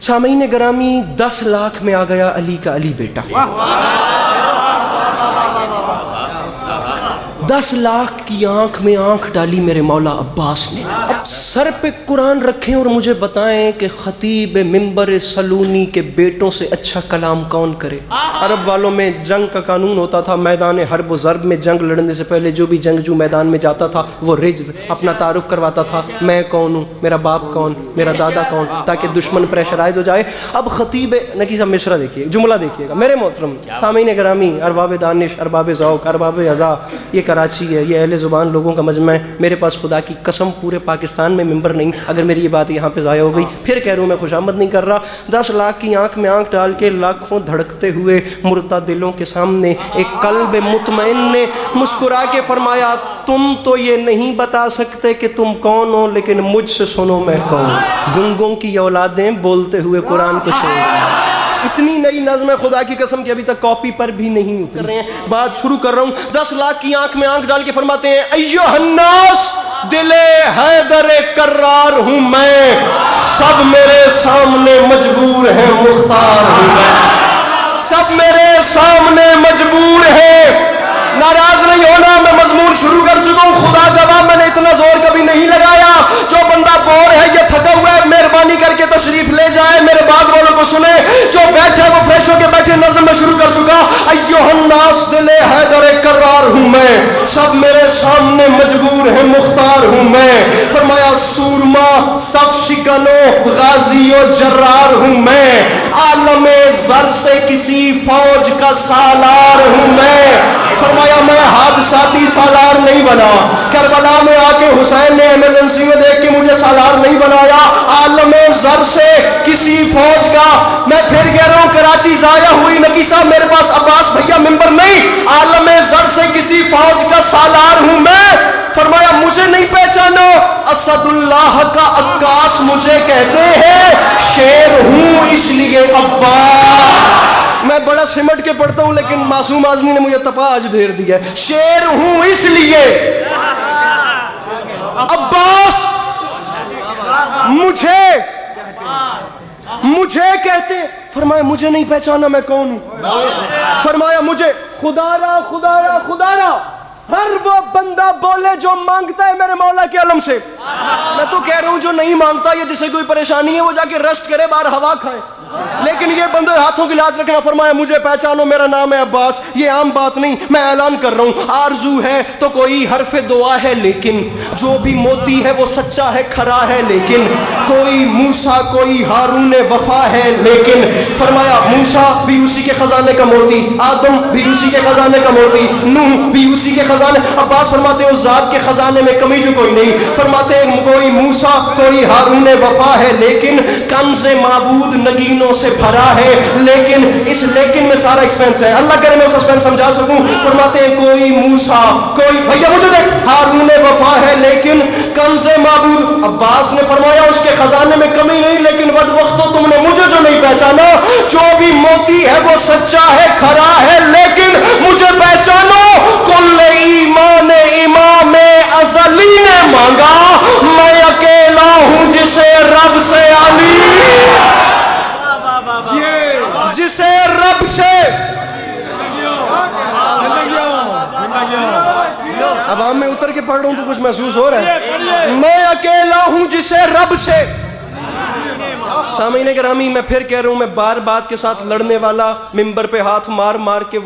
سامعین گرامی 10 لاکھ میں آ گیا علی کا علی بیٹا. 10 لاکھ کی آنکھ میں آنکھ ڈالی میرے مولا عباس نے. اب سر پہ قرآن رکھیں اور مجھے بتائیں کہ خطیب منبر سلونی کے بیٹوں سے اچھا کلام کون کرے. عرب والوں میں جنگ کا قانون ہوتا تھا، میدان حرب و ضرب میں جنگ لڑنے سے پہلے جو بھی جنگجو میدان میں جاتا تھا وہ رجز اپنا تعارف کرواتا تھا، میں کون ہوں، میرا باپ کون، میرا دادا کون، تاکہ دشمن پریشرائز ہو جائے. اب خطیب نکی صاحب مصرع دیکھیے، جملہ دیکھیے گا میرے محترم سامعین گرامی، ارباب دانش، ارباب ذوق، ارباب اذا، یہ کراچی ہے، یہ اہل زبان لوگوں کا مجمع ہے. میرے پاس خدا کی قسم پورے پاکستان میں ممبر نہیں. اگر میری یہ بات یہاں پہ ضائع ہو گئی پھر کہہ رہا ہوں میں خوشامد نہیں کر رہا. 10 لاکھ کی آنکھ میں آنکھ ڈال کے لاکھوں دھڑکتے ہوئے مردہ دلوں کے سامنے ایک قلب مطمئن نے مسکرا کے فرمایا تم تو یہ نہیں بتا سکتے کہ تم کون ہو، لیکن مجھ سے سنو میں کون. گنگوں کی اولادیں بولتے ہوئے قرآن کو چھوڑ. اتنی نئی نظم ہے خدا کی قسم کہ ابھی تک کاپی پر بھی نہیں اتر رہے ہیں. بات شروع کر رہا ہوں. 10 لاکھ کی آنکھ میں آنکھ ڈال کے فرماتے ہیں ایھا الناس دل حیدر کرار ہوں میں، سب میرے سامنے مجبور ہیں مختار ہوں میں. سب میرے سامنے مجبور ہیں. ناراض نہیں ہونا، میں مضمون شروع کر چکا ہوں. خدا گواہ میں نے اتنا زور کبھی نہیں لگایا. جو بندہ بور ہے یا تھکا ہوا ہے مہربانی کر کے تشریف لے جائے، میرے بعد والوں کو سنے. جو بیٹھے وہ فریش ہو کے بیٹھے. نظم میں شروع کر چکا. ایھا الناس دل حیدر کرار ہوں میں، سب میرے سامنے مجبور ہیں مختار ہوں میں. فرمایا سورما صف شکنو غازی و جرار ہوں میں، عالم زر سے کسی فوج کا سالار ہوں میں. فرمایا میں حادثاتی سالار نہیں بنا، کربلا میں آ کے حسین نے ایمرجنسی میں دیکھ کے مجھے سالار نہیں بنایا. عالم زر سے کسی فوج کا، میں پھر کہہ رہا ہوں کراچی ضائع ہوئی نکی صاحب میرے پاس عباس بھیا ممبر نہیں. عالم زر سے کسی فوج کا سالار ہوں میں. فرمایا مجھے نہیں پہچانو، اسد اللہ کا عکاس مجھے کہتے ہیں، شیر ہوں اس لیے عباس. میں بڑا سمٹ کے پڑھتا ہوں لیکن معصوم آزمی نے مجھے تپا آج دھیر دیا. شیر ہوں اس لیے عباس مجھے کہتے. فرمایا مجھے نہیں پہچانا میں کون ہوں. فرمایا مجھے خدا را ہر وہ بندہ بولے جو مانگتا ہے میرے مولا کے علم سے. میں تو کہہ رہا ہوں جو نہیں مانگتا یا جسے کوئی پریشانی ہے وہ جا کے ریسٹ کرے، باہر ہوا کھائے. لیکن یہ بندے ہاتھوں کی لاج رکھنا. فرمایا مجھے پہچانو، میرا نام ہے عباس. یہ عام بات نہیں، میں اعلان کر رہا ہوں. آرزو ہے تو کوئی حرف دعا ہے، لیکن جو بھی موتی ہے وہ سچا ہے، کھرا ہے. لیکن کوئی موسیٰ کوئی ہارون وفا ہے. لیکن فرمایا موسیٰ بھی اسی کے خزانے کا موتی، آدم بھی اسی کے خزانے کا موتی، نوح بھی اسی کے خزانے. عباس فرماتے ہیں اس ذات کے خزانے میں کمی جو کوئی نہیں. فرماتے ہیں کوئی موسیٰ کوئی ہارون وفا ہے، لیکن کنز معبود نگینوں سے بھرا ہے. لیکن اس لیکن میں سارا ایکسپینس ہے، اللہ کرے میں اس ایکسپینس سمجھا سکوں. فرماتے ہیں کوئی موسیٰ کوئی بھیا مجھے دیکھ ہارون وفا ہے، لیکن کنز معبود. عباس نے فرمایا اس کے خزانے میں کمی نہیں، لیکن بد وقتو تم نے مجھے جو نہیں پہچانا. جو بھی موتی ہے وہ سچا ہے، کھرا ہے. لیکن مجھے پہچانو، کل ایمان امام ازلی نے مانگا، میں اکیلا ہوں جسے رب سے جسے رب سے عوام میں اتر کے پڑھ رہا ہوں تو کچھ محسوس ہو رہا ہے. میں اکیلا ہوں جسے رب سے. سامعین گرامی میں پھر کہہ رہا ہوں، میں بار بات کے ساتھ لڑنے والا، ممبر پہ ہاتھ مار مار کے وہ